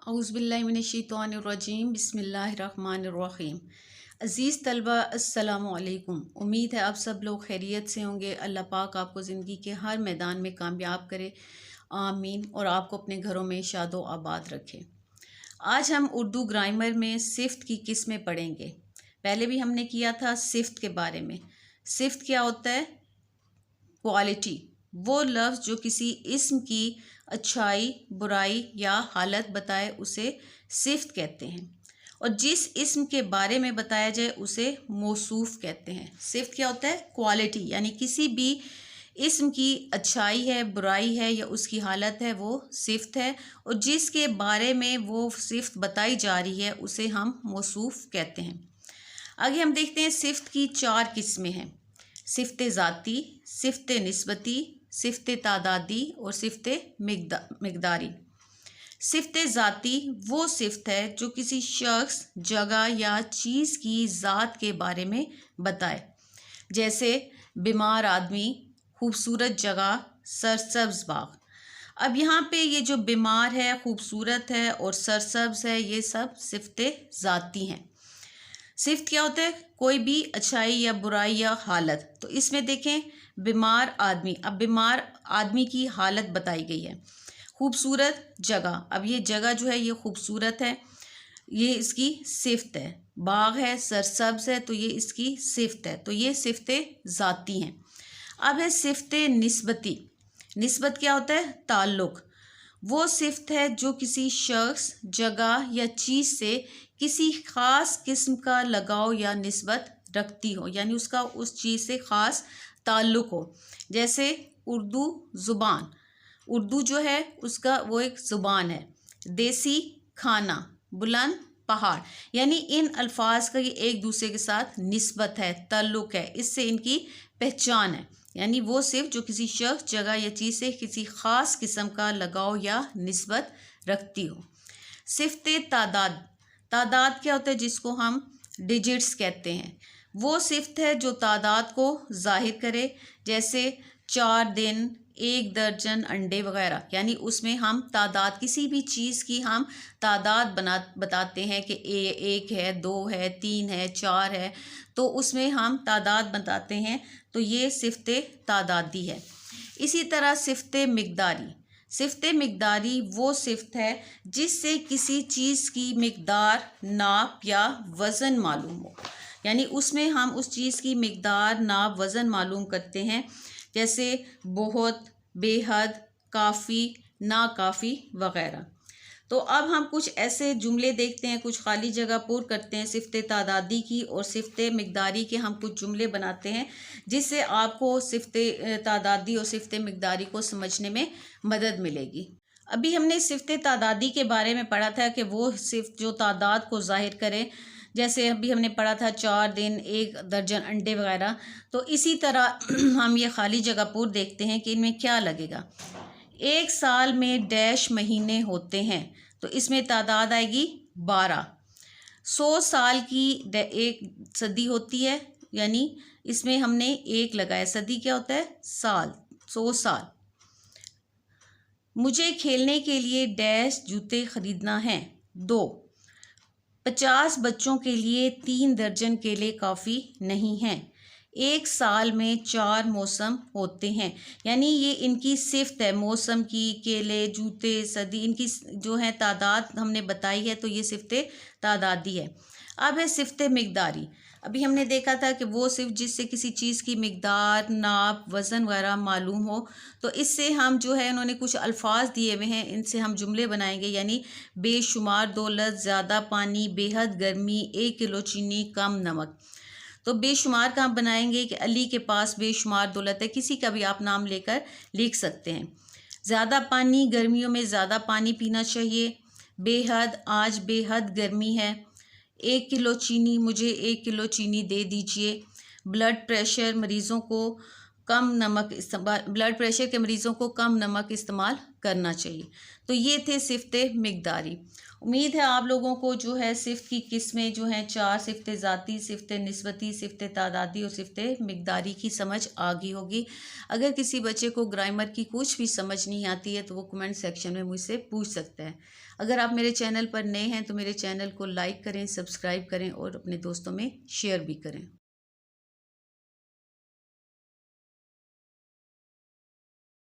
औज़ुबिल्लाहिमिनश्शैतानिर्रजीम बिस्मिल्लाहिर्रहमानिर्रहीम। अज़ीज़ तलबा अस्सलामु अलैकुम। उम्मीद है आप सब लोग खैरियत से होंगे। अल्लाह पाक आपको ज़िंदगी के हर मैदान में कामयाब करे, आमीन। और आपको अपने घरों में शादो आबाद रखे। आज हम उर्दू ग्रामर में सिफ्त की किस्में पढ़ेंगे। पहले भी हमने किया था सिफ्त के बारे में। सिफ्त क्या होता है? क्वालिटी, वो लफ्ज़ जो किसी इस्म की अच्छाई, बुराई या हालत बताए उसे सिफ्त कहते हैं। और जिस इस्म के बारे में बताया जाए उसे मौसूफ कहते हैं। सिफ्त क्या होता है? क्वालिटी, यानी किसी भी इस्म की अच्छाई है, बुराई है या उसकी हालत है, वो सिफ्त है। और जिसके बारे में वो सिफ्त बताई जा रही है उसे हम मौसूफ कहते हैं। आगे हम देखते हैं सिफ्त की 4 किस्में हैं। सिफ्त ज़ाती, सिफ्त निस्बती, सिफ्त तादादी और सिफ्त मिक़दारी। सिफ्त ज़ाती वो सिफ्त है जो किसी शख्स, जगह या चीज़ की ज़ात के बारे में बताए। जैसे बीमार आदमी, खूबसूरत जगह, सरसब्ज़ बाग। अब यहाँ पे ये जो बीमार है, खूबसूरत है और सरसब्ज़ है, ये सब सिफ्त ज़ाती हैं। सिफ्त क्या होता है? कोई भी अच्छाई या बुराई या हालत। तो इसमें देखें, बीमार आदमी, अब बीमार आदमी की हालत बताई गई है। खूबसूरत जगह, अब ये जगह जो है ये खूबसूरत है, ये इसकी सिफ्त है। बाग है, सरसब्ज़ है, तो ये इसकी सिफ्त है। तो ये सिफ्त ज़ाती हैं। अब है सिफ्त निस्बती। निस्बत क्या होता है? ताल्लुक़। वो सिफ्त है जो किसी शख्स, जगह या चीज़ से किसी ख़ास किस्म का लगाव या निस्बत रखती हो, यानी उसका उस चीज़ से ख़ास ताल्लुक़ हो। जैसे उर्दू ज़ुबान, उर्दू जो है उसका वो एक ज़ुबान है। देसी खाना, बुलंद पहाड़, यानी इन अल्फाज का ये एक दूसरे के साथ निस्बत है, ताल्लुक़ है, इससे इनकी पहचान है। यानी वो सिर्फ जो किसी शख्स, जगह या चीज़ से किसी ख़ास किस्म का लगाव या निस्बत रखती हो। सिफ्त तादाद, तादाद क्या होता है? जिसको हम डिजिट्स कहते हैं। वो सिफ्त है जो तादाद को ज़ाहिर करे। जैसे 4 दिन, 1 दर्जन अंडे वगैरह, यानी उसमें हम तादाद, किसी भी चीज़ की हम तादाद बताते हैं कि 1 है, 2 है, 3 है, 4 है, तो उसमें हम तादाद बताते हैं। तो ये सिफ्त तादादी है। इसी तरह सिफ्त मिक़दारी। सिफ्त मिक़दारी वो सिफ्त है जिससे किसी चीज़ की मिक़दार, नाप या वज़न मालूम हो, यानी उसमें हम उस चीज़ की मिक़दार, नाप, वज़न मालूम करते हैं। जैसे बहुत, बेहद, काफ़ी, नाकाफ़ी वग़ैरह। तो अब हम कुछ ऐसे जुमले देखते हैं, कुछ खाली जगह पूर करते हैं सिफ्त तादादी की और सिफ्त मिक़दारी के। हम कुछ जुमले बनाते हैं जिससे आपको सिफ्त तादादी और सिफ्त मिक़दारी को समझने में मदद मिलेगी। अभी हमने सिफ्त तादादी के बारे में पढ़ा था कि वो सिफ्त जो तादाद को ज़ाहिर करे। जैसे अभी हमने पढ़ा था 4 दिन, 1 दर्जन अंडे वगैरह। तो इसी तरह हम ये खाली जगह पूर देखते हैं कि इनमें क्या लगेगा। 1 साल में डैश महीने होते हैं, तो इसमें तादाद आएगी 12। 100 साल की एक सदी होती है, यानी इसमें हमने 1 लगाया। सदी क्या होता है? साल, 100 साल। मुझे खेलने के लिए डैश जूते खरीदना है, 2। 50 बच्चों के लिए 3 दर्जन केले काफ़ी नहीं हैं। 1 साल में 4 मौसम होते हैं, यानी ये इनकी सिफ्त है। मौसम की, केले, जूते, सदी, इनकी जो है तादाद हमने बताई है, तो ये सिफ्त तादादी है। अब है सिफ्त मिक़दारी। अभी हमने देखा था कि वो सिर्फ जिससे किसी चीज़ की मिक़दार, नाप, वज़न वगैरह मालूम हो। तो इससे हम जो है, उन्होंने कुछ अल्फाज दिए हुए हैं, इनसे हम जुमले बनाएंगे। यानी बेशुमार दौलत, ज़्यादा पानी, बेहद गर्मी, 1 किलो चीनी, कम नमक। तो बेशुमार का हम बनाएंगे कि अली के पास बेशुमार दौलत है, किसी का भी आप नाम लेकर लिख सकते हैं। ज़्यादा पानी, गर्मियों में ज़्यादा पानी पीना चाहिए। बेहद, आज बेहद गर्मी है। 1 किलो चीनी, मुझे 1 किलो चीनी दे दीजिए। ब्लड प्रेशर, मरीज़ों को कम नमक इस्तेमाल, ब्लड प्रेशर के मरीज़ों को कम नमक इस्तेमाल करना चाहिए। तो ये थे सिफ़्ते मिक़दारी। उम्मीद है आप लोगों को जो है सिफ़्त की किस्में जो हैं 4, सिफ़्ते ज़ाती, सिफ़्ते निस्बती, सिफ़्ते तादादी और सिफ़्ते मिक़दारी की समझ आ गई होगी। अगर किसी बच्चे को ग्रामर की कुछ भी समझ नहीं आती है तो वो कमेंट सेक्शन में मुझसे पूछ सकता है। अगर आप मेरे चैनल पर नए हैं तो मेरे चैनल को लाइक करें, सब्सक्राइब करें और अपने दोस्तों में शेयर भी करें।